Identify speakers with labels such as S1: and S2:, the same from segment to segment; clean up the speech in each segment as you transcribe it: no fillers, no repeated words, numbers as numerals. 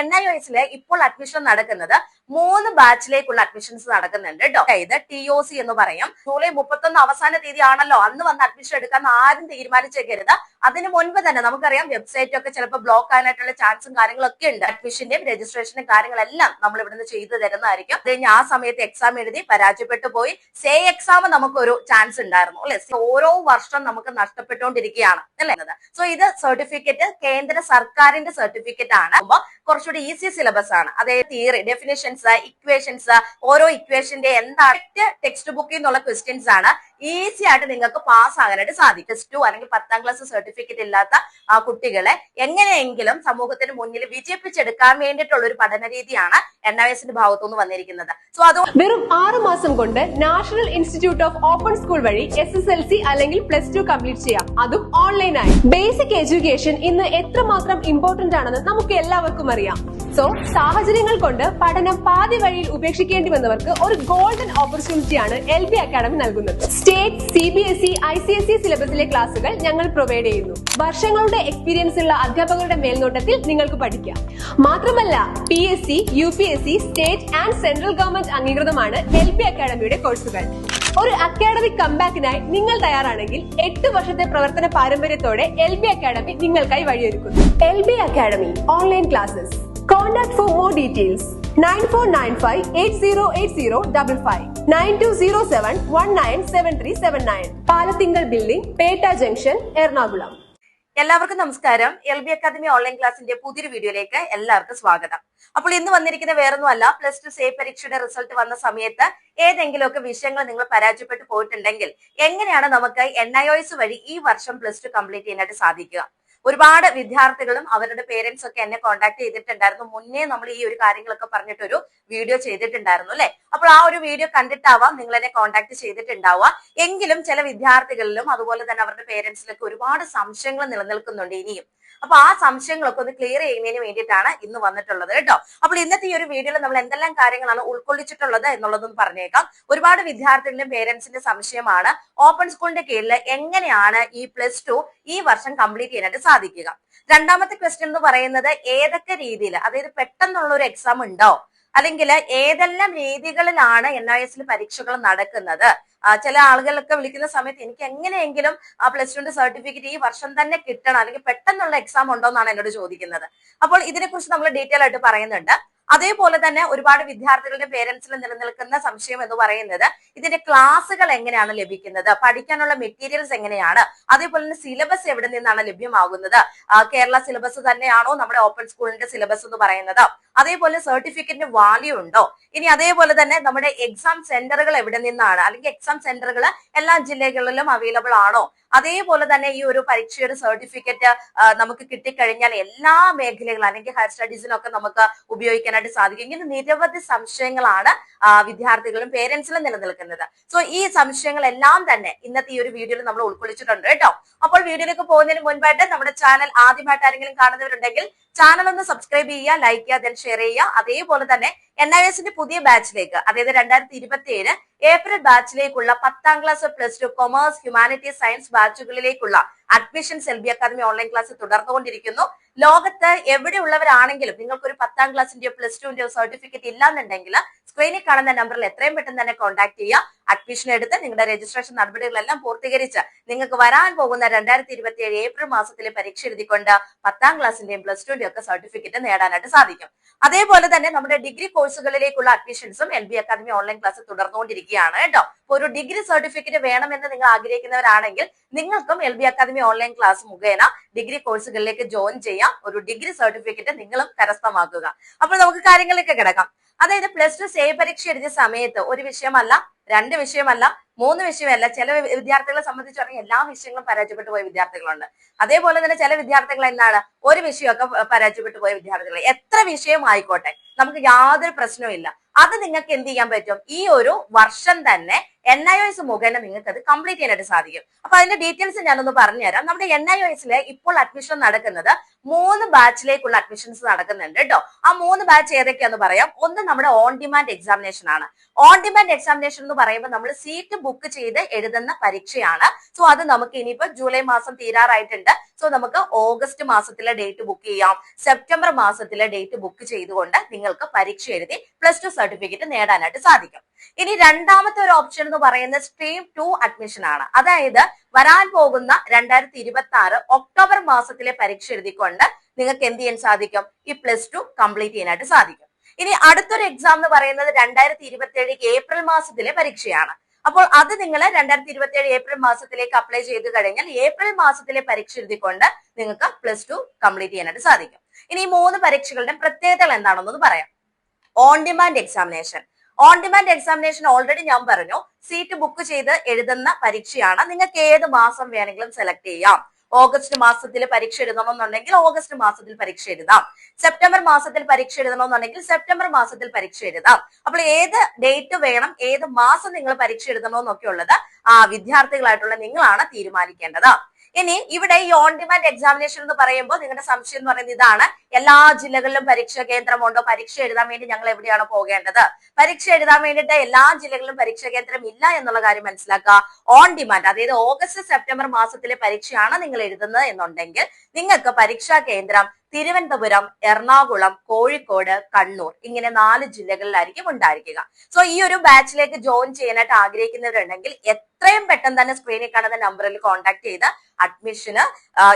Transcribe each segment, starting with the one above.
S1: NIOS ഇപ്പോൾ admission നടക്കുന്നത് 3 ബാച്ചിലേക്കുള്ള admissions നടക്കുന്നുണ്ട് കേട്ടോ. ഇത് TOC എന്ന് പറയും. ജൂലൈ 31 അവസാന തീയതി ആണല്ലോ, അന്ന് വന്ന് അഡ്മിഷൻ എടുക്കാൻ ആരും തീരുമാനിച്ചേക്കരുത്. അതിന് മുൻപ് തന്നെ നമുക്കറിയാം വെബ്സൈറ്റ് ഒക്കെ ചിലപ്പോൾ ബ്ലോക്ക് ആകാനായിട്ടുള്ള ചാൻസും കാര്യങ്ങളൊക്കെ ഉണ്ട്. അഡ്മിഷന്റെയും രജിസ്ട്രേഷനും കാര്യങ്ങളെല്ലാം നമ്മൾ ഇവിടുന്ന് ചെയ്തു തരുന്നതായിരിക്കും. അത് കഴിഞ്ഞ് ആ സമയത്ത് എക്സാം എഴുതി പരാജയപ്പെട്ടു പോയി സേ എക്സാം നമുക്കൊരു ചാൻസ് ഉണ്ടായിരുന്നു അല്ലെ. ഓരോ വർഷം നമുക്ക് നഷ്ടപ്പെട്ടുകൊണ്ടിരിക്കുകയാണ് അല്ലെ. സോ ഇത് സർട്ടിഫിക്കറ്റ് കേന്ദ്ര സർക്കാരിന്റെ സർട്ടിഫിക്കറ്റ് ആണ്. കുറച്ചുകൂടി ഈസി സിലബസ് ആണ്. അതായത് തിയറി, ഡെഫിനിഷൻസ്, ഇക്വേഷൻസ്, ഓരോ ഇക്വേഷന്റെ എന്താണ് ടെക്സ്റ്റ് ബുക്കിൽ നിന്നുള്ള ക്വസ്റ്റ്യൻസ് ആണ്. ഈസി ആയിട്ട് നിങ്ങൾക്ക് പാസ് ആകാനായിട്ട് സാധിക്കും. +2 അല്ലെങ്കിൽ 10ാം ക്ലാസ് സർട്ടിഫിക്കറ്റ് ഇല്ലാത്ത കുട്ടികളെ എങ്ങനെയെങ്കിലും സമൂഹത്തിന് മുന്നിൽ വിജയിപ്പിച്ചെടുക്കാൻ വേണ്ടിയിട്ടുള്ള ഒരു പഠന രീതിയാണ് NIOSന്റെ ഭാഗത്തുനിന്ന് വന്നിരിക്കുന്നത്. സോ അത്
S2: വെറും 6 മാസം കൊണ്ട് national institute of open school വഴി SSLC അല്ലെങ്കിൽ +2 കംപ്ലീറ്റ് ചെയ്യാം, അതും ഓൺലൈനായി. ബേസിക് എഡ്യൂക്കേഷൻ ഇന്ന് എത്രമാത്രം ഇമ്പോർട്ടന്റ് ആണെന്ന് നമുക്ക് എല്ലാവർക്കും അറിയാം. സോ സാഹചര്യങ്ങൾ കൊണ്ട് പഠനം പാതി വഴിയിൽ ഉപേക്ഷിക്കേണ്ടി വന്നവർക്ക് ഒരു ഗോൾഡൻ ഓപ്പർച്യൂണിറ്റിയാണ് LB അക്കാഡമി നൽകുന്നത്. സ്റ്റേറ്റ്, CBSE, ICSE സിലബസിലെ ക്ലാസുകൾ ഞങ്ങൾ പ്രൊവൈഡ് ചെയ്യുന്നു. വർഷങ്ങളുടെ എക്സ്പീരിയൻസ് ഉള്ള അധ്യാപകരുടെ മേൽനോട്ടത്തിൽ നിങ്ങൾക്ക് പഠിക്കാം. മാത്രമല്ല PSC, UPSC, state and central government അംഗീകൃതമാണ് LB അക്കാഡമിയുടെ കോഴ്സുകൾ. ഒരു അക്കാഡമിക് കംബാക്കിനായി നിങ്ങൾ തയ്യാറാണെങ്കിൽ 8 വർഷത്തെ പ്രവർത്തന പാരമ്പര്യത്തോടെ LB അക്കാഡമി നിങ്ങൾക്കായി വഴിയൊരുക്കുന്നു. LB academy online classes. Contact for more details 9495808055 9207197379 Palathinkal building, Pettah junction, Ernakulam.
S1: എല്ലാവർക്കും നമസ്കാരം. LB അക്കാദമി ഓൺലൈൻ ക്ലാസിന്റെ പുതിയൊരു വീഡിയോയിലേക്ക് എല്ലാവർക്കും സ്വാഗതം. അപ്പോൾ ഇന്ന് വന്നിരിക്കുന്ന വേറൊന്നുമല്ല, +2 സേ പരീക്ഷയുടെ റിസൾട്ട് വന്ന സമയത്ത് ഏതെങ്കിലുമൊക്കെ വിഷയങ്ങൾ നിങ്ങൾ പരാജയപ്പെട്ടു പോയിട്ടുണ്ടെങ്കിൽ എങ്ങനെയാണ് നമുക്ക് NIOS വഴി ഈ വർഷം +2 കംപ്ലീറ്റ് ചെയ്യാനായിട്ട് സാധിക്കുക. ഒരുപാട് വിദ്യാർത്ഥികളും അവരുടെ പേരൻസ് ഒക്കെ എന്നെ കോൺടാക്ട് ചെയ്തിട്ടുണ്ടായിരുന്നു. മുന്നേ നമ്മൾ ഈ ഒരു കാര്യങ്ങളൊക്കെ പറഞ്ഞിട്ടൊരു വീഡിയോ ചെയ്തിട്ടുണ്ടായിരുന്നു അല്ലെ. അപ്പോൾ ആ ഒരു വീഡിയോ കണ്ടിട്ടാവാം നിങ്ങൾ എന്നെ കോൺടാക്ട് ചെയ്തിട്ടുണ്ടാവുക. എങ്കിലും ചില വിദ്യാർത്ഥികളിലും അതുപോലെ തന്നെ അവരുടെ പേരൻസിലൊക്കെ ഒരുപാട് സംശയങ്ങൾ നിലനിൽക്കുന്നുണ്ട് ഇനിയും. അപ്പൊ ആ സംശയങ്ങളൊക്കെ ഒന്ന് ക്ലിയർ ചെയ്യുന്നതിന് വേണ്ടിയിട്ടാണ് ഇന്ന് വന്നിട്ടുള്ളത് കേട്ടോ. അപ്പോൾ ഇന്നത്തെ ഈ ഒരു വീഡിയോയിൽ നമ്മൾ എന്തെല്ലാം കാര്യങ്ങളാണ് ഉൾക്കൊള്ളിച്ചിട്ടുള്ളത് എന്നുള്ളതൊന്ന് പറഞ്ഞേക്കാം. ഒരുപാട് വിദ്യാർത്ഥികളുടെ പേരൻസിന്റെ സംശയമാണ് ഓപ്പൺ സ്കൂളിന്റെ കീഴിൽ എങ്ങനെയാണ് ഈ +2 ഈ വർഷം കംപ്ലീറ്റ് ചെയ്യാനായിട്ട് സാധിക്കുക. രണ്ടാമത്തെ ക്വസ്റ്റ്യൻ എന്ന് പറയുന്നത് ഏതൊക്കെ രീതിയിൽ, അതായത് പെട്ടെന്നുള്ള ഒരു എക്സാം ഉണ്ടോ, അല്ലെങ്കിൽ ഏതെല്ലാം രീതികളിലാണ് NIOSൽ പരീക്ഷകൾ നടക്കുന്നത്. ചില ആളുകളൊക്കെ വിളിക്കുന്ന സമയത്ത് എനിക്ക് എങ്ങനെയെങ്കിലും +2ന്റെ സർട്ടിഫിക്കറ്റ് ഈ വർഷം തന്നെ കിട്ടണം, അല്ലെങ്കിൽ പെട്ടെന്നുള്ള എക്സാം ഉണ്ടോ എന്നാണ് എന്നോട് ചോദിക്കുന്നത്. അപ്പോൾ ഇതിനെക്കുറിച്ച് നമ്മൾ ഡീറ്റെയിൽ ആയിട്ട് പറയുന്നുണ്ട്. അതേപോലെ തന്നെ ഒരുപാട് വിദ്യാർത്ഥികളുടെ പേരൻസിൽ നിലനിൽക്കുന്ന സംശയം എന്ന് പറയുന്നത് ഇതിന്റെ ക്ലാസ്സുകൾ എങ്ങനെയാണ് ലഭിക്കുന്നത്, പഠിക്കാനുള്ള മെറ്റീരിയൽസ് എങ്ങനെയാണ്, അതേപോലെ തന്നെ സിലബസ് എവിടെ നിന്നാണ് ലഭ്യമാകുന്നത്, കേരള സിലബസ് തന്നെയാണോ നമ്മുടെ ഓപ്പൺ സ്കൂളിന്റെ സിലബസ് എന്ന് പറയുന്നത്, അതേപോലെ സർട്ടിഫിക്കറ്റിന് വാല്യൂ ഉണ്ടോ, ഇനി അതേപോലെ തന്നെ നമ്മുടെ എക്സാം സെന്ററുകൾ എവിടെ നിന്നാണ്, അല്ലെങ്കിൽ എക്സാം സെന്ററുകൾ എല്ലാ ജില്ലകളിലും അവൈലബിൾ ആണോ, അതേപോലെ തന്നെ ഈ ഒരു പരീക്ഷയുടെ സർട്ടിഫിക്കറ്റ് നമുക്ക് കിട്ടിക്കഴിഞ്ഞാൽ എല്ലാ മേഖലകളും അല്ലെങ്കിൽ ഹയർ സ്റ്റഡീസിനൊക്കെ നമുക്ക് ഉപയോഗിക്കാനായിട്ട് സാധിക്കും. ഇങ്ങനെ നിരവധി സംശയങ്ങളാണ് വിദ്യാർത്ഥികളും പേരൻസിലും നിലനിൽക്കുന്നത്. സോ ഈ സംശയങ്ങളെല്ലാം തന്നെ ഇന്നത്തെ ഈ ഒരു വീഡിയോയിൽ നമ്മൾ ഉൾക്കൊള്ളിച്ചിട്ടുണ്ട് കേട്ടോ. അപ്പോൾ വീഡിയോയിലേക്ക് പോകുന്നതിന് മുൻപായിട്ട് നമ്മുടെ ചാനൽ ആദ്യമായിട്ട് ആരെങ്കിലും കാണുന്നവരുണ്ടെങ്കിൽ ചാനൽ ഒന്ന് സബ്സ്ക്രൈബ് ചെയ്യുക, ലൈക്ക് ചെയ്യുക, ദെൻ ഷെയർ ചെയ്യുക. അതേപോലെ തന്നെ NIOSന്റെ പുതിയ ബാച്ചിലേക്ക്, അതായത് 2027 ഏപ്രിൽ ബാച്ചിലേക്കുള്ള 10ാം ക്ലാസ് +2 കൊമേഴ്സ്, ഹ്യൂമാനിറ്റീസ്, സയൻസ് ബാച്ചുകളിലേക്കുള്ള admissions LB academy online class തുടർന്നുകൊണ്ടിരിക്കുന്നു. ലോകത്ത് എവിടെയുള്ളവരാണെങ്കിലും നിങ്ങൾക്ക് ഒരു 10ാം ക്ലാസിന്റെയോ +2ന്റെയോ സർട്ടിഫിക്കറ്റ് ഇല്ലാന്നുണ്ടെങ്കിൽ സ്ക്രീനിൽ കാണുന്ന നമ്പറിൽ എത്രയും പെട്ടെന്ന് തന്നെ കോൺടാക്ട് ചെയ്യുക. അഡ്മിഷൻ എടുത്ത് നിങ്ങളുടെ രജിസ്ട്രേഷൻ നടപടികളെല്ലാം പൂർത്തീകരിച്ച് നിങ്ങൾക്ക് വരാൻ പോകുന്ന 2027 ഏപ്രിൽ മാസത്തിലെ പരീക്ഷ എഴുതിക്കൊണ്ട് 10ാം ക്ലാസിന്റെയും +2ന്റെയും ഒക്കെ സർട്ടിഫിക്കറ്റ് നേടാനായിട്ട് സാധിക്കും. അതേപോലെ തന്നെ നമ്മുടെ ഡിഗ്രി കോഴ്സുകളിലേക്കുള്ള അഡ്മിഷൻസും LB അക്കാദമി ഓൺലൈൻ ക്ലാസ് തുടർന്നുകൊണ്ടിരിക്കുകയാണ് കേട്ടോ. അപ്പോൾ ഒരു ഡിഗ്രി സർട്ടിഫിക്കറ്റ് വേണമെന്ന് നിങ്ങൾ ആഗ്രഹിക്കുന്നവരാണെങ്കിൽ നിങ്ങൾക്കും LB അക്കാദമി ഓൺലൈൻ ക്ലാസ് മുഖേന ഡിഗ്രി കോഴ്സുകളിലേക്ക് ജോയിൻ ചെയ്യാം. ഒരു ഡിഗ്രി സർട്ടിഫിക്കറ്റ് നിങ്ങളും കരസ്ഥമാക്കുക. അപ്പോൾ നമുക്ക് കാര്യങ്ങളിലേക്ക് കിടക്കാം. അതായത് +2 സേ പരീക്ഷ എഴുതിയ സമയത്ത് ഒരു വിഷയമല്ല, 2 വിഷയമല്ല, 3 വിഷയമല്ല, ചില വിദ്യാർത്ഥികളെ സംബന്ധിച്ച് പറഞ്ഞാൽ എല്ലാ വിഷയങ്ങളും പരാജയപ്പെട്ടു പോയ വിദ്യാർത്ഥികളുണ്ട്. അതേപോലെ തന്നെ ചില വിദ്യാർത്ഥികൾ എന്താണ് ഒരു വിഷയമൊക്കെ പരാജയപ്പെട്ടു പോയ വിദ്യാർത്ഥികൾ. എത്ര വിഷയം ആയിക്കോട്ടെ, നമുക്ക് യാതൊരു പ്രശ്നവും ഇല്ല. അത് നിങ്ങൾക്ക് എന്ത് ചെയ്യാൻ പറ്റും, ഈ ഒരു വർഷം തന്നെ NIOS മുഖേന നിങ്ങൾക്ക് അത് കംപ്ലീറ്റ് ചെയ്യാനായിട്ട് സാധിക്കും. അപ്പൊ അതിന്റെ ഡീറ്റെയിൽസ് ഞാനൊന്ന് പറഞ്ഞുതരാം. നമ്മുടെ NIOSല് ഇപ്പോൾ അഡ്മിഷൻ നടക്കുന്നത് 3 ബാച്ചിലേക്കുള്ള അഡ്മിഷൻസ് നടക്കുന്നുണ്ട് കേട്ടോ. ആ 3 ബാച്ച് ഏതൊക്കെയാന്ന് പറയാം. ഒന്ന് നമ്മുടെ ഓൺ ഡിമാൻഡ് എക്സാമിനേഷൻ ആണ്. ഓൺ ഡിമാൻഡ് എക്സാമിനേഷൻ എന്ന് പറയുമ്പോൾ നമ്മൾ സീറ്റ് ബുക്ക് ചെയ്ത് എഴുതുന്ന പരീക്ഷയാണ്. സോ അത് നമുക്ക് ഇനിയിപ്പോ ജൂലൈ മാസം തീരാറായിട്ടുണ്ട്. സോ നമുക്ക് ഓഗസ്റ്റ് മാസത്തിലെ ഡേറ്റ് ബുക്ക് ചെയ്യാം, സെപ്റ്റംബർ മാസത്തിലെ ഡേറ്റ് ബുക്ക് ചെയ്തുകൊണ്ട് നിങ്ങൾക്ക് പരീക്ഷ എഴുതി +2 സർട്ടിഫിക്കറ്റ് നേടാനായിട്ട് സാധിക്കും. ഇനി രണ്ടാമത്തെ ഒരു ഓപ്ഷൻ എന്ന് പറയുന്നത് സ്ട്രീം 2 അഡ്മിഷൻ ആണ്. അതായത് വരാൻ പോകുന്ന 2026 ഒക്ടോബർ മാസത്തിലെ പരീക്ഷ എഴുതിക്കൊണ്ട് നിങ്ങൾക്ക് എന്ത് ചെയ്യാൻ സാധിക്കും? ഈ +2 കംപ്ലീറ്റ് ചെയ്യാനായിട്ട് സാധിക്കും. ഇനി അടുത്തൊരു എക്സാം എന്ന് പറയുന്നത് 2027 ഏപ്രിൽ മാസത്തിലെ പരീക്ഷയാണ്. അപ്പോൾ അത് നിങ്ങൾ 2027 ഏപ്രിൽ മാസത്തിലേക്ക് അപ്ലൈ ചെയ്ത് കഴിഞ്ഞാൽ ഏപ്രിൽ മാസത്തിലെ പരീക്ഷ എഴുതിക്കൊണ്ട് നിങ്ങൾക്ക് +2 കംപ്ലീറ്റ് ചെയ്യാനായിട്ട് സാധിക്കും. ഇനി ഈ 3 പരീക്ഷകളുടെ പ്രത്യേകതകൾ എന്താണെന്നൊന്ന് പറയാം. On demand examination. On demand examination already ഞാൻ പറഞ്ഞു, സീറ്റ് ബുക്ക് ചെയ്ത് എഴുതുന്ന പരീക്ഷയാണ്. നിങ്ങൾക്ക് ഏത് മാസം വേണമെങ്കിലും സെലക്ട് ചെയ്യാം. ഓഗസ്റ്റ് മാസത്തിൽ പരീക്ഷ എഴുതണമെന്നുണ്ടെങ്കിൽ ഓഗസ്റ്റ് മാസത്തിൽ പരീക്ഷ എഴുതാം. സെപ്റ്റംബർ മാസത്തിൽ പരീക്ഷ എഴുതണമെന്നുണ്ടെങ്കിൽ സെപ്റ്റംബർ മാസത്തിൽ പരീക്ഷ എഴുതാം. അപ്പോൾ ഏത് ഡേറ്റ് വേണം, ഏത് മാസം നിങ്ങൾ പരീക്ഷ എഴുതണമെന്നൊക്കെ ഉള്ളത് വിദ്യാർത്ഥികളായിട്ടുള്ള നിങ്ങളാണ് തീരുമാനിക്കേണ്ടത്. ഇനി ഇവിടെ ഈ ഓൺ ഡിമാൻഡ് എക്സാമിനേഷൻ എന്ന് പറയുമ്പോൾ നിങ്ങളുടെ സംശയം എന്ന് പറയുന്നത് ഇതാണ്: എല്ലാ ജില്ലകളിലും പരീക്ഷാ കേന്ദ്രമുണ്ടോ? പരീക്ഷ എഴുതാൻ വേണ്ടി ഞങ്ങൾ എവിടെയാണ് പോകേണ്ടത്? പരീക്ഷ എഴുതാൻ വേണ്ടിയിട്ട് എല്ലാ ജില്ലകളിലും പരീക്ഷാ കേന്ദ്രം ഇല്ല എന്നുള്ള കാര്യം മനസ്സിലാക്കുക. ഓൺ ഡിമാൻഡ്, അതായത് ഓഗസ്റ്റ് സെപ്റ്റംബർ മാസത്തിലെ പരീക്ഷയാണ് നിങ്ങൾ എഴുതുന്നത് എന്നുണ്ടെങ്കിൽ നിങ്ങൾക്ക് പരീക്ഷാ കേന്ദ്രം തിരുവനന്തപുരം, എറണാകുളം, കോഴിക്കോട്, കണ്ണൂർ ഇങ്ങനെ 4 ജില്ലകളിലായിരിക്കും ഉണ്ടായിരിക്കുക. സോ ഈ ഒരു ബാച്ചിലേക്ക് ജോയിൻ ചെയ്യാനായിട്ട് ആഗ്രഹിക്കുന്നവരുണ്ടെങ്കിൽ എത്രയും പെട്ടെന്ന് തന്നെ സ്ക്രീനിൽ കാണുന്ന നമ്പറിൽ കോൺടാക്ട് ചെയ്ത് അഡ്മിഷന്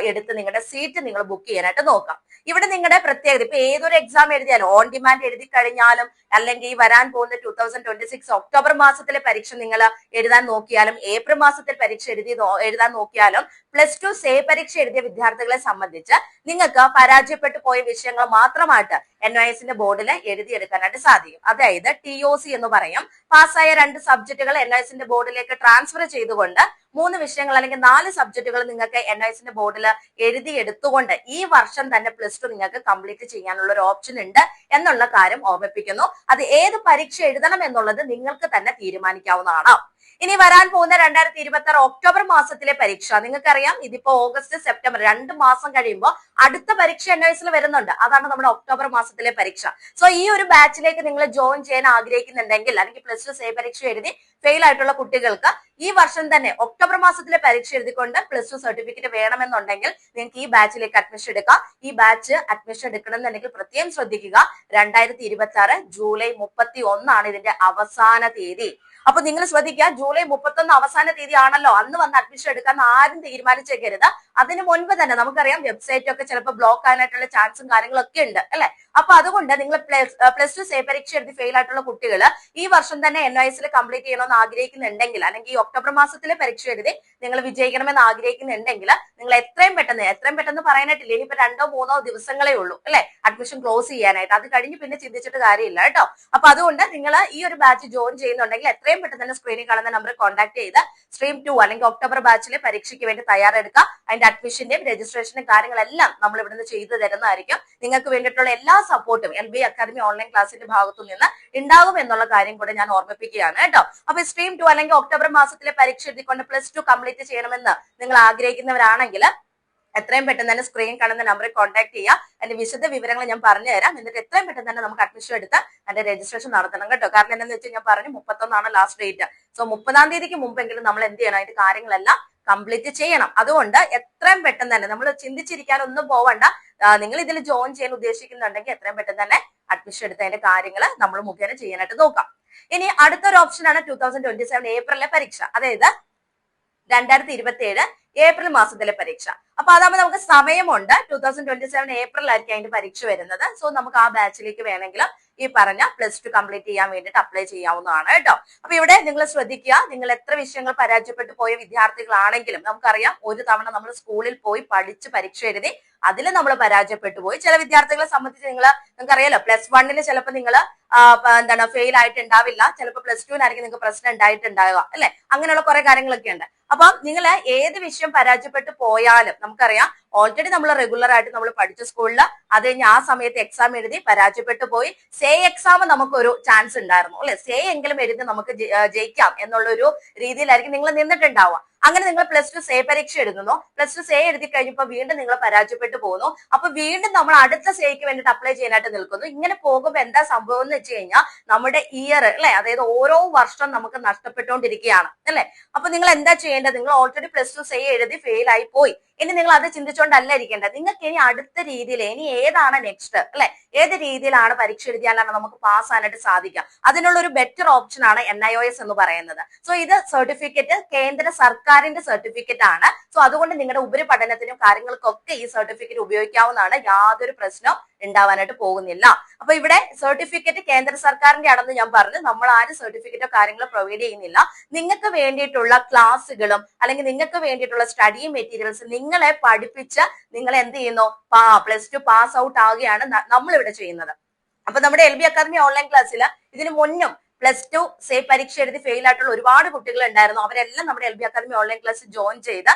S1: എടുത്ത് നിങ്ങളുടെ സീറ്റ് നിങ്ങൾ ബുക്ക് ചെയ്യാനായിട്ട് നോക്കാം. ഇവിടെ നിങ്ങളുടെ പ്രത്യേകത, ഇപ്പൊ ഏതൊരു എക്സാം എഴുതിയാലും, ഓൺ ഡിമാൻഡ് എഴുതി കഴിഞ്ഞാലും അല്ലെങ്കിൽ വരാൻ പോകുന്ന 2026 ഒക്ടോബർ മാസത്തിലെ പരീക്ഷ നിങ്ങൾ എഴുതാൻ നോക്കിയാലും ഏപ്രിൽ മാസത്തിൽ പരീക്ഷ എഴുതാൻ നോക്കിയാലും +2 സേ പരീക്ഷ എഴുതിയ വിദ്യാർത്ഥികളെ സംബന്ധിച്ച് നിങ്ങൾക്ക് പരാജയപ്പെട്ടു പോയ വിഷയങ്ങൾ മാത്രമായിട്ട് NIOSന്റെ ബോർഡിൽ എഴുതിയെടുക്കാനായിട്ട് സാധിക്കും. അതായത് TOC എന്ന് പറയും. പാസ്സായ 2 സബ്ജക്റ്റുകൾ NIOSന്റെ ബോർഡിലേക്ക് ട്രാൻസ്ഫർ ചെയ്തുകൊണ്ട് 3 വിഷയങ്ങൾ അല്ലെങ്കിൽ 4 സബ്ജക്റ്റുകൾ നിങ്ങൾക്ക് NIOSന്റെ ബോർഡിൽ എഴുതിയെടുത്തുകൊണ്ട് ഈ വർഷം തന്നെ +2 നിങ്ങൾക്ക് കംപ്ലീറ്റ് ചെയ്യാനുള്ള ഒരു ഓപ്ഷൻ ഉണ്ട് എന്നുള്ള കാര്യം ഓർമ്മിപ്പിക്കുന്നു. അത് ഏത് പരീക്ഷ എഴുതണം എന്നുള്ളത് നിങ്ങൾക്ക് തന്നെ തീരുമാനിക്കാവുന്നതാണ്. ഇനി വരാൻ പോകുന്ന 2026 ഒക്ടോബർ മാസത്തിലെ പരീക്ഷ നിങ്ങൾക്കറിയാം. ഇതിപ്പോ ഓഗസ്റ്റ് സെപ്റ്റംബർ 2 മാസം കഴിയുമ്പോൾ അടുത്ത പരീക്ഷ NIOSൽ വരുന്നുണ്ട്. അതാണ് നമ്മുടെ ഒക്ടോബർ മാസത്തിലെ പരീക്ഷ. സോ ഈ ഒരു ബാച്ചിലേക്ക് നിങ്ങൾ ജോയിൻ ചെയ്യാൻ ആഗ്രഹിക്കുന്നുണ്ടെങ്കിൽ അല്ലെങ്കിൽ +2 സേ പരീക്ഷ എഴുതി ഫെയിൽ ആയിട്ടുള്ള കുട്ടികൾക്ക് ഈ വർഷം തന്നെ ഒക്ടോബർ മാസത്തിലെ പരീക്ഷ എഴുതിക്കൊണ്ട് +2 സർട്ടിഫിക്കറ്റ് വേണമെന്നുണ്ടെങ്കിൽ നിങ്ങൾക്ക് ഈ ബാച്ചിലേക്ക് അഡ്മിഷൻ എടുക്കാം. ഈ ബാച്ച് അഡ്മിഷൻ എടുക്കണമെന്നുണ്ടെങ്കിൽ പ്രത്യേകം ശ്രദ്ധിക്കുക. 2026 ജൂലൈ 31 ഇതിന്റെ അവസാന തീയതി. അപ്പൊ നിങ്ങൾ ശ്രദ്ധിക്കുക, ജൂലൈ 31 അവസാന തീയതി ആണല്ലോ. അന്ന് വന്ന് അഡ്മിഷൻ എടുക്കാൻ ആരും തീരുമാനിച്ചേക്കരുത്. അതിന് മുൻപ് തന്നെ നമുക്കറിയാം വെബ്സൈറ്റ് ഒക്കെ ചിലപ്പോൾ ബ്ലോക്ക് ആകാനായിട്ടുള്ള ചാൻസും കാര്യങ്ങളൊക്കെ ഉണ്ട് അല്ലെ. അപ്പൊ അതുകൊണ്ട് നിങ്ങൾ +2 സേ പരീക്ഷ എഴുതി ഫെയിൽ ആയിട്ടുള്ള കുട്ടികൾ ഈ വർഷം തന്നെ NIOSൽ കംപ്ലീറ്റ് ചെയ്യണമെന്ന് ആഗ്രഹിക്കുന്നുണ്ടെങ്കിൽ അല്ലെങ്കിൽ ഈ ഒക്ടോബർ മാസത്തിലെ പരീക്ഷ എഴുതി നിങ്ങൾ വിജയിക്കണമെന്ന് ആഗ്രഹിക്കുന്നുണ്ടെങ്കിൽ നിങ്ങൾ എത്രയും പെട്ടെന്ന് പറയാനായിട്ടില്ല, ഇനിയിപ്പോ 2-3 ദിവസങ്ങളേ ഉള്ളൂ അല്ലെ അഡ്മിഷൻ ക്ലോസ് ചെയ്യാനായിട്ട്. അത് കഴിഞ്ഞ് പിന്നെ ചിന്തിച്ചിട്ട് കാര്യമില്ല കേട്ടോ. അപ്പൊ അതുകൊണ്ട് നിങ്ങൾ ഈ ഒരു ബാച്ച് ജോയിൻ ചെയ്യുന്നുണ്ടെങ്കിൽ എത്രയും പെട്ടെന്ന് തന്നെ സ്ക്രീനിൽ കാണുന്ന നമ്പർ കോൺടാക്ട് ചെയ്ത് സ്ട്രീം 2 അല്ലെങ്കിൽ ഒക്ടോബർ ബാച്ചിലെ പരീക്ഷയ്ക്ക് വേണ്ടി തയ്യാറെടുക്കുക. അതിന്റെ അഡ്മിഷന്റെയും രജിസ്ട്രേഷനും കാര്യങ്ങളെല്ലാം നമ്മൾ ഇവിടുന്ന് ചെയ്തു തരുന്നതായിരിക്കും. നിങ്ങൾക്ക് വേണ്ടിയിട്ടുള്ള എല്ലാ സപ്പോർട്ടും LBA അക്കാദമി ഓൺലൈൻ ക്ലാസിന്റെ ഭാഗത്തു നിന്ന് ഉണ്ടാകും എന്നുള്ള കാര്യം കൂടെ ഞാൻ ഓർമ്മിപ്പിക്കുകയാണ് കേട്ടോ. അപ്പൊ സ്ട്രീം 2 അല്ലെങ്കിൽ ഒക്ടോബർ മാസത്തിലെ പരീക്ഷ എഴുതിക്കൊണ്ട് +2 കംപ്ലീറ്റ് ചെയ്യണമെന്ന് നിങ്ങൾ ആഗ്രഹിക്കുന്നവരാണെങ്കിൽ എത്രയും പെട്ടെന്ന് തന്നെ സ്ക്രീൻ കാണുന്ന നമ്പറിൽ കോൺടാക്ട് ചെയ്യുക. അതിന്റെ വിശദ വിവരങ്ങൾ ഞാൻ പറഞ്ഞു തരാം. എന്നിട്ട് എത്രയും പെട്ടെന്ന് തന്നെ നമുക്ക് അഡ്മിഷൻ എടുത്ത് അതിന്റെ രജിസ്ട്രേഷൻ നടത്തണം കേട്ടോ. കാരണം എന്താണെന്ന് വെച്ചാൽ ഞാൻ പറഞ്ഞു 31 ലാസ്റ്റ് ഡേറ്റ്. സോ 30 തീയതിക്ക് മുമ്പെങ്കിലും നമ്മൾ എന്ത് ചെയ്യണം, അതിന്റെ കാര്യങ്ങളെല്ലാം കംപ്ലീറ്റ് ചെയ്യണം. അതുകൊണ്ട് എത്രയും പെട്ടെന്ന് തന്നെ നമ്മൾ ചിന്തിച്ചിരിക്കാനൊന്നും പോവണ്ട. നിങ്ങൾ ഇതിൽ ജോയിൻ ചെയ്യാൻ ഉദ്ദേശിക്കുന്നുണ്ടെങ്കിൽ എത്രയും പെട്ടെന്ന് തന്നെ അഡ്മിഷൻ എടുത്തതിന്റെ കാര്യങ്ങൾ നമ്മൾ മുഖേന ചെയ്യാനായിട്ട് നോക്കാം. ഇനി അടുത്തൊരു ഓപ്ഷനാണ് 2027 ഏപ്രിലെ പരീക്ഷ. അതായത് 2027 ഏപ്രിൽ മാസത്തിലെ പരീക്ഷ. അപ്പൊ അതാകുമ്പോൾ നമുക്ക് സമയമുണ്ട്. 2027 ഏപ്രിലായിരിക്കും അതിന്റെ പരീക്ഷ വരുന്നത്. സോ നമുക്ക് ആ ബാച്ചിലേക്ക് വേണമെങ്കിലും ഈ പറഞ്ഞ +2 കംപ്ലീറ്റ് ചെയ്യാൻ വേണ്ടിയിട്ട് അപ്ലൈ ചെയ്യാവുന്നതാണ് കേട്ടോ. അപ്പൊ ഇവിടെ നിങ്ങൾ ശ്രദ്ധിക്കുക, നിങ്ങൾ എത്ര വിഷയങ്ങൾ പരാജയപ്പെട്ടു പോയ വിദ്യാർത്ഥികളാണെങ്കിലും നമുക്കറിയാം ഒരു തവണ നമ്മൾ സ്കൂളിൽ പോയി പഠിച്ച് പരീക്ഷ എഴുതി അതിൽ നമ്മൾ പരാജയപ്പെട്ടു പോയി. ചില വിദ്യാർത്ഥികളെ സംബന്ധിച്ച് നിങ്ങൾക്കറിയാലോ, +1 ചിലപ്പോൾ നിങ്ങൾ എന്താണ് ഫെയിൽ ആയിട്ടുണ്ടാവില്ല, ചിലപ്പോൾ +2 നിങ്ങൾക്ക് പ്രശ്നം ഉണ്ടായിട്ടുണ്ടാവുക അല്ലെ, അങ്ങനെയുള്ള കുറെ കാര്യങ്ങളൊക്കെ ഉണ്ട്. അപ്പൊ നിങ്ങൾ ഏത് വിഷയം പരാജയപ്പെട്ടു പോയാലും നമുക്കറിയാം, ഓൾറെഡി നമ്മൾ റെഗുലർ ആയിട്ട് നമ്മൾ പഠിച്ച സ്കൂളിൽ അത് കഴിഞ്ഞ് ആ സമയത്ത് എക്സാം എഴുതി പരാജയപ്പെട്ടു പോയി. സേ എക്സാം നമുക്കൊരു ചാൻസ് ഉണ്ടായിരുന്നു അല്ലെ, സേ എങ്കിലും എഴുതി നമുക്ക് ജയിക്കാം എന്നുള്ള ഒരു രീതിയിലായിരിക്കും നിങ്ങൾ നിന്നിട്ടുണ്ടാവുക. അങ്ങനെ നിങ്ങൾ +2 സേ പരീക്ഷ എഴുതുന്നു, +2 സേ എഴുതി കഴിഞ്ഞപ്പോൾ വീണ്ടും നിങ്ങൾ പരാജയപ്പെട്ടു പോകുന്നു. അപ്പൊ വീണ്ടും നമ്മൾ അടുത്ത സേക്ക് വേണ്ടിയിട്ട് അപ്ലൈ ചെയ്യാനായിട്ട് നിൽക്കുന്നു. ഇങ്ങനെ പോകുമ്പോൾ എന്താ സംഭവം എന്ന് വെച്ച് കഴിഞ്ഞാൽ നമ്മുടെ ഇയർ അല്ലെ, അതായത് ഓരോ വർഷം നമുക്ക് നഷ്ടപ്പെട്ടുകൊണ്ടിരിക്കുകയാണ് അല്ലെ. അപ്പൊ നിങ്ങൾ എന്താ ചെയ്യേണ്ടത്? നിങ്ങൾ ഓൾറെഡി +2 സേ എഴുതി ഫെയിൽ ആയി പോയി. ഇനി നിങ്ങൾ അത് ചിന്തിച്ചുകൊണ്ടല്ല ഇരിക്കേണ്ടത്. നിങ്ങൾക്ക് ഇനി അടുത്ത രീതിയിൽ ഇനി ഏതാണ് നെക്സ്റ്റ് അല്ലെ, ഏത് രീതിയിലാണ് പരീക്ഷ എഴുതിയാലാണ് നമുക്ക് പാസ് ആനായിട്ട് സാധിക്കുക, അതിനുള്ള ഒരു ബെറ്റർ ഓപ്ഷൻ ആണ് NIOS എന്ന് പറയുന്നത്. സോ ഇത് സർട്ടിഫിക്കറ്റ് കേന്ദ്ര സർക്കാരിന്റെ സർട്ടിഫിക്കറ്റ് ആണ്. സോ അതുകൊണ്ട് നിങ്ങളുടെ ഉപരിപഠനത്തിനും കാര്യങ്ങൾക്കൊക്കെ ഈ സർട്ടിഫിക്കറ്റ് ഉപയോഗിക്കാവുന്നതാണ്, യാതൊരു പ്രശ്നവും ഉണ്ടാവാനായിട്ട് പോകുന്നില്ല. അപ്പൊ ഇവിടെ സർട്ടിഫിക്കറ്റ് കേന്ദ്ര സർക്കാരിന്റെ ആണെന്ന് ഞാൻ പറഞ്ഞു. നമ്മൾ ആരും സർട്ടിഫിക്കറ്റോ കാര്യങ്ങളോ പ്രൊവൈഡ് ചെയ്യുന്നില്ല. നിങ്ങൾക്ക് വേണ്ടിയിട്ടുള്ള ക്ലാസ്സുകളും അല്ലെങ്കിൽ നിങ്ങൾക്ക് വേണ്ടിയിട്ടുള്ള സ്റ്റഡി മെറ്റീരിയൽസ് നിങ്ങളെ പഠിപ്പിച്ച് നിങ്ങൾ എന്ത് ചെയ്യുന്നു, +2 പാസ് ഔട്ട് ആവുകയാണ് നമ്മൾ ഇവിടെ ചെയ്യുന്നത്. അപ്പൊ നമ്മുടെ LB അക്കാദമി ഓൺലൈൻ ക്ലാസ്സിൽ ഇതിനു മുന്നും +2 സേ പരീക്ഷ എഴുതി ഫെയിൽ ആയിട്ടുള്ള ഒരുപാട് കുട്ടികൾ ഉണ്ടായിരുന്നു. അവരെല്ലാം നമ്മുടെ LB academy online class join ചെയ്ത്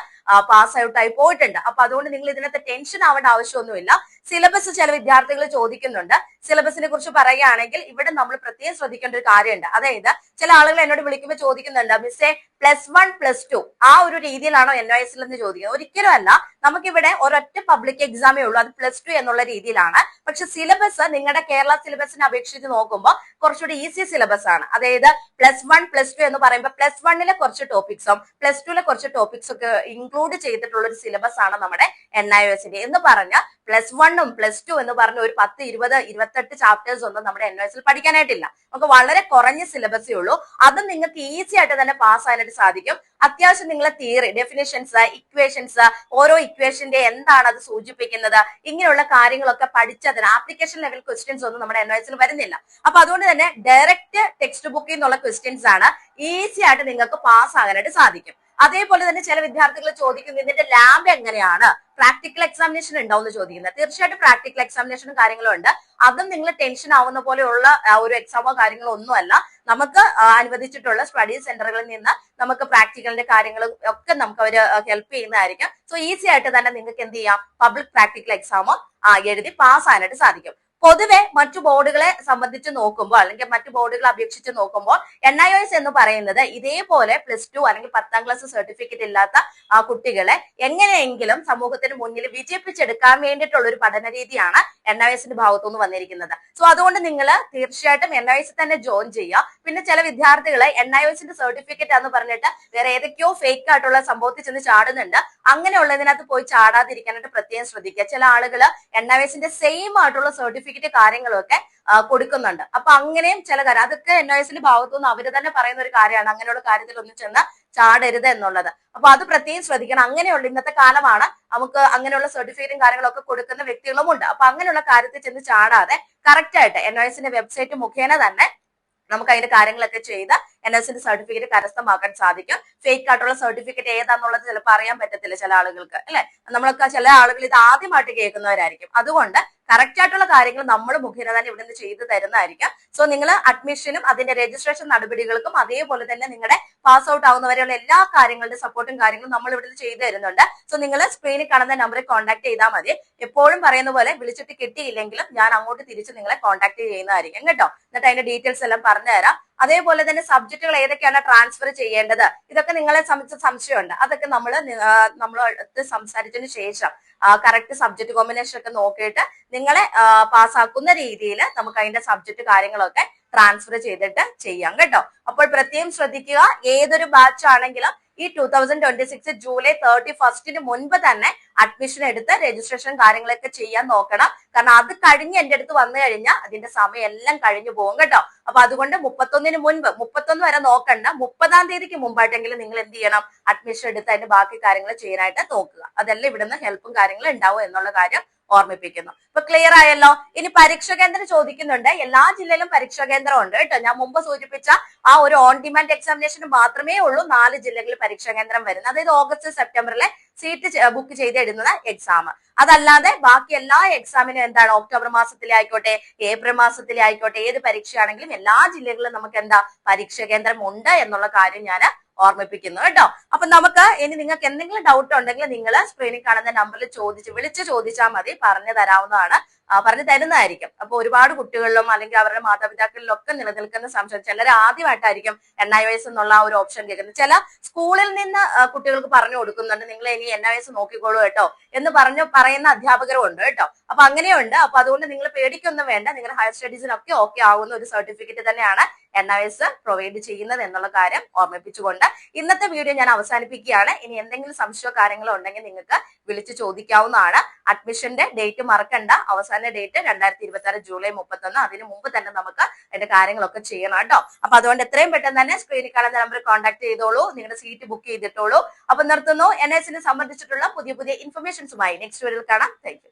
S1: പാസ് ഔട്ട് ആയി പോയിട്ടുണ്ട്. അപ്പൊ അതുകൊണ്ട് നിങ്ങൾ ഇതിനകത്ത് ടെൻഷൻ ആവേണ്ട ആവശ്യമൊന്നുമില്ല. സിലബസ് ചില വിദ്യാർത്ഥികൾ ചോദിക്കുന്നുണ്ട്. സിലബസിനെ കുറിച്ച് പറയുകയാണെങ്കിൽ ഇവിടെ നമ്മൾ പ്രത്യേകം ശ്രദ്ധിക്കേണ്ട ഒരു കാര്യമുണ്ട്. അതായത് ചില ആളുകൾ എന്നോട് വിളിക്കുമ്പോൾ ചോദിക്കുന്നുണ്ട്, മിസ്സേ +1 +2 ആ ഒരു രീതിയിലാണോ NIOS എന്ന് ചോദിക്കുന്നത്. ഒരിക്കലും അല്ല. നമുക്കിവിടെ ഒരൊറ്റ പബ്ലിക് എക്സാമേ ഉള്ളൂ, അത് +2 എന്നുള്ള രീതിയിലാണ്. പക്ഷെ സിലബസ് നിങ്ങളുടെ കേരള സിലബസിനെ അപേക്ഷിച്ച് നോക്കുമ്പോൾ കുറച്ചുകൂടി ഈസി സിലബസ് ആണ്. അതായത് +1 +2 എന്ന് പറയുമ്പോൾ +1 കുറച്ച് ടോപ്പിക്സും +2 കുറച്ച് ടോപ്പിക്സും ഒക്കെ ഇൻക്ലൂഡ് ചെയ്തിട്ടുള്ള ഒരു സിലബസ് ആണ് നമ്മുടെ NIOSന്റെ. എന്ന് പറഞ്ഞാൽ +1 +2 എന്ന് പറഞ്ഞ ഒരു 10, 20, 28 ചാപ്റ്റേഴ്സ് ഒന്നും നമ്മുടെ NIOSൽ പഠിക്കാനായിട്ടില്ല. നമുക്ക് വളരെ കുറഞ്ഞ സിലബസേ ഉള്ളൂ. അതും നിങ്ങൾക്ക് ഈസി ആയിട്ട് തന്നെ പാസ് ആനായിട്ട് സാധിക്കും. അത്യാവശ്യം നിങ്ങളെ തിയറി, ഡെഫിനിഷൻസ്, ഇക്വേഷൻസ്, ഓരോ ഇക്വേഷന്റെ എന്താണ് അത് സൂചിപ്പിക്കുന്നത്, ഇങ്ങനെയുള്ള കാര്യങ്ങളൊക്കെ പഠിച്ചതിന് ആപ്ലിക്കേഷൻ ലെവൽ ക്വസ്റ്റ്യൻസ് ഒന്നും നമ്മുടെ NIOSൽ വരുന്നില്ല. അപ്പൊ അതുകൊണ്ട് തന്നെ ഡയറക്റ്റ് ടെക്സ്റ്റ് ബുക്കിൽ നിന്നുള്ള ക്വസ്റ്റ്യൻസ് ആണ് ഈസി ആയിട്ട് നിങ്ങൾക്ക് പാസ് ആകാനായിട്ട് സാധിക്കും. അതേപോലെ തന്നെ ചില വിദ്യാർത്ഥികൾ ചോദിക്കുന്നത്, ഇതിന്റെ ലാബ് എങ്ങനെയാണ്, പ്രാക്ടിക്കൽ എക്സാമിനേഷൻ ഉണ്ടാവും എന്ന് ചോദിക്കുന്നത്. തീർച്ചയായിട്ടും പ്രാക്ടിക്കൽ എക്സാമിനേഷനും കാര്യങ്ങളും ഉണ്ട്. അതും നിങ്ങൾ ടെൻഷൻ ആവുന്ന പോലെയുള്ള ഒരു എക്സാമോ കാര്യങ്ങളോ ഒന്നുമല്ല. നമുക്ക് അനുവദിച്ചിട്ടുള്ള സ്റ്റഡി സെന്ററുകളിൽ നിന്ന് നമുക്ക് പ്രാക്ടിക്കലിന്റെ കാര്യങ്ങളും ഒക്കെ നമുക്ക് അവർ ഹെൽപ്പ് ചെയ്യുന്നതായിരിക്കും. സോ ഈസി ആയിട്ട് തന്നെ നിങ്ങൾക്ക് എന്ത് ചെയ്യാം, പബ്ലിക് പ്രാക്ടിക്കൽ എക്സാമോ എഴുതി പാസ് ആകാനായിട്ട് സാധിക്കും. പൊതുവെ മറ്റു ബോർഡുകളെ സംബന്ധിച്ച് നോക്കുമ്പോൾ അല്ലെങ്കിൽ മറ്റു ബോർഡുകളെ അപേക്ഷിച്ച് നോക്കുമ്പോൾ NIOS എന്ന് പറയുന്നത് ഇതേപോലെ +2 അല്ലെങ്കിൽ 10ാം ക്ലാസ് സർട്ടിഫിക്കറ്റ് ഇല്ലാത്ത കുട്ടികളെ എങ്ങനെയെങ്കിലും സമൂഹത്തിന് മുന്നിൽ വിജയിപ്പിച്ചെടുക്കാൻ വേണ്ടിയിട്ടുള്ള ഒരു പഠന രീതിയാണ് NIOSന്റെ ഭാഗത്തുനിന്ന് വന്നിരിക്കുന്നത്. സോ അതുകൊണ്ട് നിങ്ങൾ തീർച്ചയായിട്ടും NIOS തന്നെ ജോയിൻ ചെയ്യുക. പിന്നെ ചില വിദ്യാർത്ഥികളെ NIOSന്റെ സർട്ടിഫിക്കറ്റ് എന്ന് പറഞ്ഞിട്ട് വേറെ ഏതൊക്കെയോ ഫേക്ക് ആയിട്ടുള്ള സംഭവത്തിൽ ചെന്ന് ചാടുന്നുണ്ട്. അങ്ങനെയുള്ളതിനകത്ത് പോയി ചാടാതിരിക്കാനായിട്ട് പ്രത്യേകം ശ്രദ്ധിക്കുക. ചില ആളുകൾ NIOSന്റെ സെയിം ആയിട്ടുള്ള സർട്ടിഫിക്കറ്റ് കാര്യങ്ങളൊക്കെ കൊടുക്കുന്നുണ്ട്. അപ്പൊ അങ്ങനെയും ചില കാര്യം, അതൊക്കെ NIOSന്റെ ഭാഗത്തുനിന്ന് അവര് തന്നെ പറയുന്ന ഒരു കാര്യമാണ്. അങ്ങനെയുള്ള കാര്യത്തിൽ ഒന്നും ചെന്ന് ചാടരുത് എന്നുള്ളത്. അപ്പൊ അത് പ്രത്യേകം ശ്രദ്ധിക്കണം. അങ്ങനെയുള്ള ഇന്നത്തെ കാലമാണ്, നമുക്ക് അങ്ങനെയുള്ള സർട്ടിഫിക്കറ്റും കാര്യങ്ങളൊക്കെ കൊടുക്കുന്ന വ്യക്തികളും ഉണ്ട്. അപ്പൊ അങ്ങനെയുള്ള കാര്യത്തിൽ ചെന്ന് ചാടാതെ കറക്റ്റ് ആയിട്ട് NIOSന്റെ വെബ്സൈറ്റ് മുഖേന തന്നെ നമുക്ക് അതിന്റെ കാര്യങ്ങളൊക്കെ ചെയ്ത് NIOSന്റെ സർട്ടിഫിക്കറ്റ് കരസ്ഥമാക്കാൻ സാധിക്കും. ഫേക്ക് ആയിട്ടുള്ള സർട്ടിഫിക്കറ്റ് ഏതാന്നുള്ളത് ചിലപ്പോൾ അറിയാൻ പറ്റത്തില്ല ചില ആളുകൾക്ക് അല്ലെ. നമ്മളൊക്കെ ചില ആളുകൾ ഇത് ആദ്യമായിട്ട് കേൾക്കുന്നവരായിരിക്കും. അതുകൊണ്ട് കറക്റ്റ് ആയിട്ടുള്ള കാര്യങ്ങൾ നമ്മൾ മുഖേന തന്നെ ഇവിടെ നിന്ന് ചെയ്തു തരുന്നതായിരിക്കും. സോ നിങ്ങൾ അഡ്മിഷനും അതിന്റെ രജിസ്ട്രേഷൻ നടപടികൾക്കും അതേപോലെ തന്നെ നിങ്ങളുടെ പാസ് ഔട്ട് ആവുന്നവരെയുള്ള എല്ലാ കാര്യങ്ങളുടെ സപ്പോർട്ടും കാര്യങ്ങളും നമ്മൾ ഇവിടെ ചെയ്തു തരുന്നുണ്ട്. സോ നിങ്ങൾ സ്ക്രീനിൽ കാണുന്ന നമ്പറിൽ കോൺടാക്ട് ചെയ്താൽ മതി. എപ്പോഴും പറയുന്ന പോലെ വിളിച്ചിട്ട് കിട്ടിയില്ലെങ്കിലും ഞാൻ അങ്ങോട്ട് തിരിച്ച് നിങ്ങളെ കോൺടാക്ട് ചെയ്യുന്നതായിരിക്കും കേട്ടോ. എന്നിട്ട് അതിന്റെ ഡീറ്റെയിൽസ് എല്ലാം പറഞ്ഞുതരാം. അതേപോലെ തന്നെ സബ്ജക്റ്റുകൾ ഏതൊക്കെയാണ് ട്രാൻസ്ഫർ ചെയ്യേണ്ടത്, ഇതൊക്കെ നിങ്ങളെ സംബന്ധിച്ച സംശയമുണ്ട്. അതൊക്കെ നമ്മളടുത്ത് സംസാരിച്ചതിന് ശേഷം കറക്റ്റ് സബ്ജക്ട് കോമ്പിനേഷൻ ഒക്കെ നോക്കിയിട്ട് നിങ്ങളെ പാസ്സാക്കുന്ന രീതിയിൽ നമുക്ക് അതിന്റെ സബ്ജക്ട് കാര്യങ്ങളൊക്കെ ട്രാൻസ്ഫർ ചെയ്തിട്ട് ചെയ്യാം കേട്ടോ. അപ്പോൾ പ്രത്യേകം ശ്രദ്ധിക്കുക, ഏതൊരു ബാച്ച് ആണെങ്കിലും ഈ 2026 ജൂലൈ 31 മുൻപ് തന്നെ അഡ്മിഷൻ എടുത്ത് രജിസ്ട്രേഷൻ കാര്യങ്ങളൊക്കെ ചെയ്യാൻ നോക്കണം. കാരണം അത് കഴിഞ്ഞ് എന്റെ അടുത്ത് വന്നു കഴിഞ്ഞാൽ അതിന്റെ സമയം എല്ലാം കഴിഞ്ഞു പോകും കേട്ടോ. അപ്പൊ അതുകൊണ്ട് 31 മുൻപ്, 31 വരെ നോക്കണ്ട, 30-ാം തീയതിക്ക് മുമ്പായിട്ടെങ്കിലും നിങ്ങൾ എന്ത് ചെയ്യണം, അഡ്മിഷൻ എടുത്ത് അതിന്റെ ബാക്കി കാര്യങ്ങൾ ചെയ്യാനായിട്ട് നോക്കുക. അതെല്ലാം ഇവിടുന്ന് ഹെൽപ്പും കാര്യങ്ങളും ഉണ്ടാവും എന്നുള്ള കാര്യം ഓർമ്മിപ്പിക്കുന്നു. ഇപ്പൊ ക്ലിയർ ആയല്ലോ. ഇനി പരീക്ഷാ കേന്ദ്രം ചോദിക്കുന്നുണ്ട്. എല്ലാ ജില്ലയിലും പരീക്ഷാ കേന്ദ്രം ഉണ്ട് കേട്ടോ. ഞാൻ മുമ്പ് സൂചിപ്പിച്ച ആ ഒരു ഓൺ ഡിമാൻഡ് എക്സാമിനേഷന് മാത്രമേ ഉള്ളൂ 4 ജില്ലകളിൽ പരീക്ഷാ കേന്ദ്രം വരുന്നത്. അതായത് ഓഗസ്റ്റ് സെപ്റ്റംബറിലെ സീറ്റ് ബുക്ക് ചെയ്ത് ഇടുന്ന എക്സാം. അതല്ലാതെ ബാക്കി എല്ലാ എക്സാമിനും എന്താണ് ഒക്ടോബർ മാസത്തിലെ ആയിക്കോട്ടെ, ഏപ്രിൽ മാസത്തിലെ ആയിക്കോട്ടെ, ഏത് പരീക്ഷയാണെങ്കിലും എല്ലാ ജില്ലകളിലും നമുക്ക് എന്താ പരീക്ഷാ കേന്ദ്രം ഉണ്ട് എന്നുള്ള കാര്യം ഞാൻ ഓർമ്മിപ്പിക്കുന്നു കേട്ടോ. അപ്പൊ നമുക്ക് ഇനി നിങ്ങൾക്ക് എന്തെങ്കിലും ഡൗട്ട് ഉണ്ടെങ്കിൽ നിങ്ങൾ സ്ക്രീനിൽ കാണുന്ന നമ്പറിൽ വിളിച്ച് ചോദിച്ചാൽ മതി, പറഞ്ഞു തരാവുന്നതാണ്, പറഞ്ഞു തരുന്നതായിരിക്കും. അപ്പൊ ഒരുപാട് കുട്ടികളിലും അല്ലെങ്കിൽ അവരുടെ മാതാപിതാക്കളിലും ഒക്കെ നിലനിൽക്കുന്ന സംശയം, ചിലർ ആദ്യമായിട്ടായിരിക്കും NIOS എന്നുള്ള ആ ഒരു ഓപ്ഷൻ കേൾക്കുന്നത്. ചില സ്കൂളിൽ നിന്ന് കുട്ടികൾക്ക് പറഞ്ഞു കൊടുക്കുന്നുണ്ട്, നിങ്ങൾ ഇനി NIOS നോക്കിക്കോളൂ കേട്ടോ എന്ന് പറയുന്ന അധ്യാപകരും ഉണ്ട് കേട്ടോ. അപ്പൊ അങ്ങനെയുണ്ട്. അപ്പൊ അതുകൊണ്ട് നിങ്ങൾ പേടിക്കൊന്നും വേണ്ട. നിങ്ങളുടെ ഹയർ സ്റ്റഡീസിനൊക്കെ ഓക്കെ ആവുന്ന ഒരു സർട്ടിഫിക്കറ്റ് തന്നെയാണ് NIOS പ്രൊവൈഡ് ചെയ്യുന്നത് എന്നുള്ള കാര്യം ഓർമ്മിപ്പിച്ചുകൊണ്ട് ഇന്നത്തെ വീഡിയോ ഞാൻ അവസാനിപ്പിക്കുകയാണ്. ഇനി എന്തെങ്കിലും സംശയമോ കാര്യങ്ങളോ ഉണ്ടെങ്കിൽ നിങ്ങൾക്ക് വിളിച്ച് ചോദിക്കാവുന്നതാണ്. അഡ്മിഷന്റെ ഡേറ്റ് മറക്കണ്ട. അവസാന ഡേറ്റ് 2026 ജൂലൈ 31. അതിന് മുമ്പ് തന്നെ നമുക്ക് അതിന്റെ കാര്യങ്ങളൊക്കെ ചെയ്യണം കേട്ടോ. അപ്പൊ അതുകൊണ്ട് എത്രയും പെട്ടെന്ന് തന്നെ സ്ക്രീനിൽ കാണുന്ന നമ്പറിൽ കോൺടാക്ട് ചെയ്തോളൂ, നിങ്ങളുടെ സീറ്റ് ബുക്ക് ചെയ്തിട്ടോളൂ. അപ്പൊ നിർത്തുന്നു. NIOS സംബന്ധിച്ചിട്ടുള്ള പുതിയ ഇൻഫർമേഷൻസുമായി നെക്സ്റ്റ് വീഡിയോയിൽ കാണാം. Thank you.